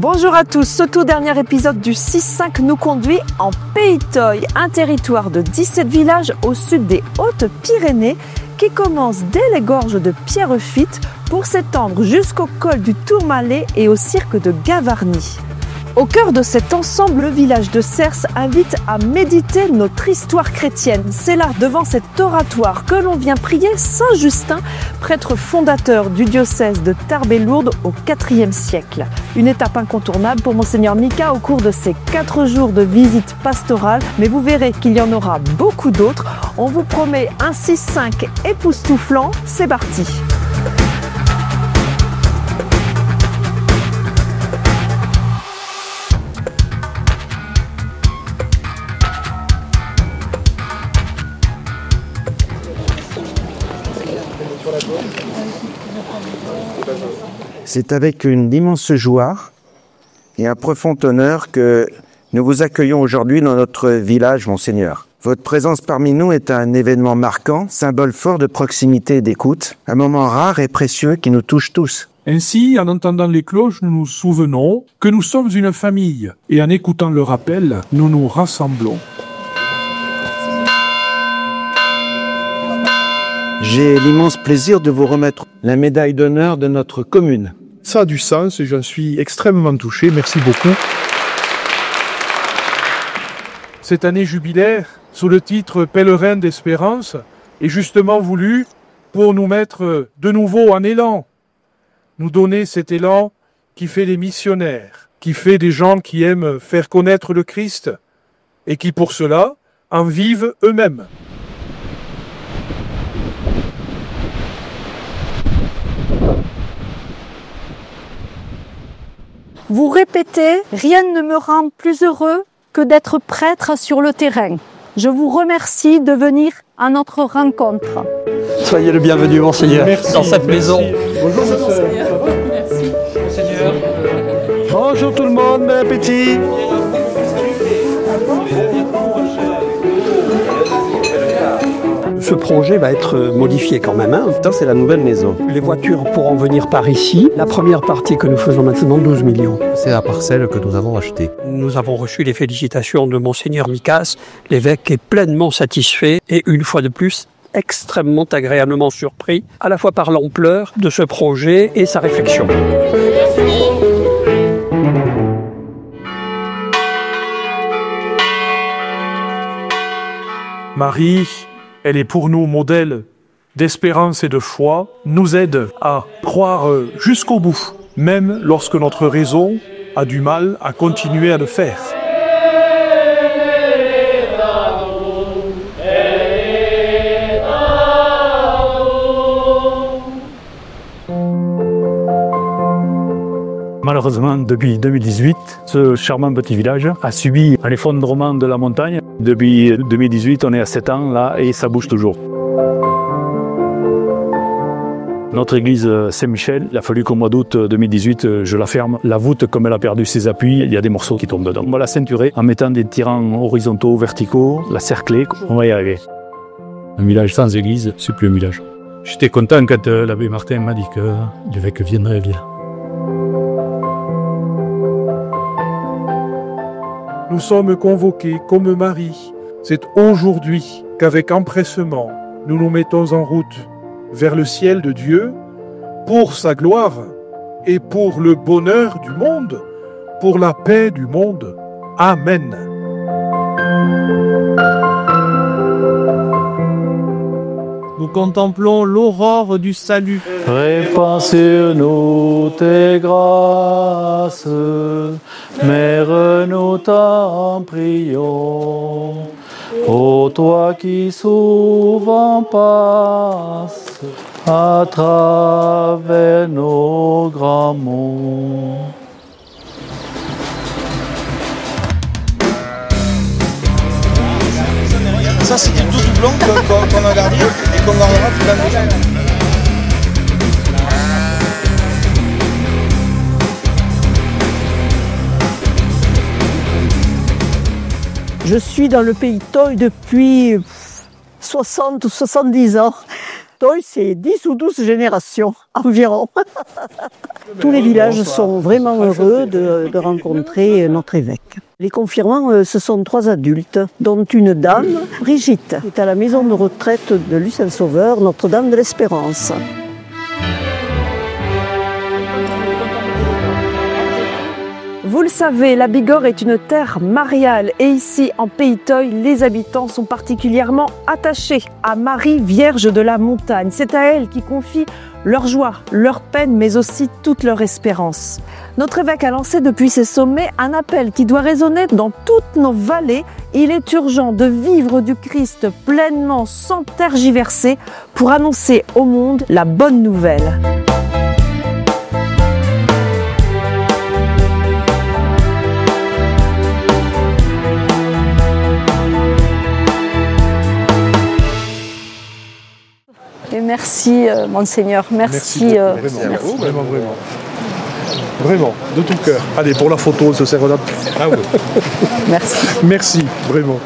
Bonjour à tous, ce tout dernier épisode du 6-5 nous conduit en Pays Toy, un territoire de 17 villages au sud des Hautes-Pyrénées qui commence dès les gorges de Pierrefitte pour s'étendre jusqu'au col du Tourmalet et au cirque de Gavarnie. Au cœur de cet ensemble, le village de Cers invite à méditer notre histoire chrétienne. C'est là, devant cet oratoire, que l'on vient prier Saint Justin, prêtre fondateur du diocèse de Tarbes et Lourdes au IVe siècle. Une étape incontournable pour Monseigneur Mika au cours de ces 4 jours de visite pastorale, mais vous verrez qu'il y en aura beaucoup d'autres. On vous promet un 6-5 époustouflant, c'est parti! C'est avec une immense joie et un profond honneur que nous vous accueillons aujourd'hui dans notre village, Monseigneur. Votre présence parmi nous est un événement marquant, symbole fort de proximité et d'écoute, un moment rare et précieux qui nous touche tous. Ainsi, en entendant les cloches, nous nous souvenons que nous sommes une famille, et en écoutant le rappel, nous nous rassemblons. J'ai l'immense plaisir de vous remettre la médaille d'honneur de notre commune. Ça a du sens et j'en suis extrêmement touché. Merci beaucoup. Cette année jubilaire, sous le titre Pèlerin d'Espérance, est justement voulue pour nous mettre de nouveau en élan. Nous donner cet élan qui fait les missionnaires, qui fait des gens qui aiment faire connaître le Christ et qui pour cela en vivent eux-mêmes. Vous répétez, rien ne me rend plus heureux que d'être prêtre sur le terrain. Je vous remercie de venir à notre rencontre. Soyez le bienvenu, Monseigneur, dans cette maison. Bonjour, Monseigneur. Merci, Monseigneur. Bonjour tout le monde, bon appétit. Ce projet va être modifié quand même. C'est la nouvelle maison. Les voitures pourront venir par ici. La première partie que nous faisons maintenant, 12 millions. C'est la parcelle que nous avons achetée. Nous avons reçu les félicitations de Monseigneur Mikas. L'évêque est pleinement satisfait et une fois de plus, extrêmement agréablement surpris, à la fois par l'ampleur de ce projet et sa réflexion. Marie, elle est pour nous modèle d'espérance et de foi, nous aide à croire jusqu'au bout, même lorsque notre raison a du mal à continuer à le faire. Malheureusement, depuis 2018, ce charmant petit village a subi un effondrement de la montagne. Depuis 2018, on est à 7 ans là et ça bouge toujours. Notre église Saint-Michel, il a fallu qu'au mois d'août 2018, je la ferme. La voûte, comme elle a perdu ses appuis, il y a des morceaux qui tombent dedans. On va la ceinturer en mettant des tirants horizontaux, verticaux, la cercler. On va y arriver. Un village sans église, c'est plus un village. J'étais content quand l'abbé Martin m'a dit que l'évêque viendrait à Villa. Nous sommes convoqués comme Marie. C'est aujourd'hui qu'avec empressement, nous nous mettons en route vers le ciel de Dieu pour sa gloire et pour le bonheur du monde, pour la paix du monde. Amen. Nous contemplons l'aurore du salut. Répands sur nous tes grâces, Mère, nous t'en prions. Ô toi qui souvent passes à travers nos grands monts. Ça, c'est du tout blanc qu'on a gardé et qu'on gardera tout l'année prochaine. Je suis dans le Pays Toy depuis 60 ou 70 ans. Pays-Toy, c'est 10 ou 12 générations environ. Tous les villages sont vraiment heureux de rencontrer notre évêque. Les confirmants, ce sont 3 adultes, dont une dame, Brigitte, qui est à la maison de retraite de Lucin-Sauveur, Notre-Dame de l'Espérance. Vous le savez, la Bigorre est une terre mariale et ici, en Pays-Toy, les habitants sont particulièrement attachés à Marie, Vierge de la Montagne. C'est à elle qu'ils confient leur joie, leur peine, mais aussi toute leur espérance. Notre évêque a lancé depuis ses sommets un appel qui doit résonner dans toutes nos vallées. Il est urgent de vivre du Christ pleinement, sans tergiverser, pour annoncer au monde la bonne nouvelle. Et merci, Monseigneur. Merci. Vraiment. Vraiment, de tout cœur. Allez, pour la photo, on se serre la... Ah oui. Merci. Merci, vraiment.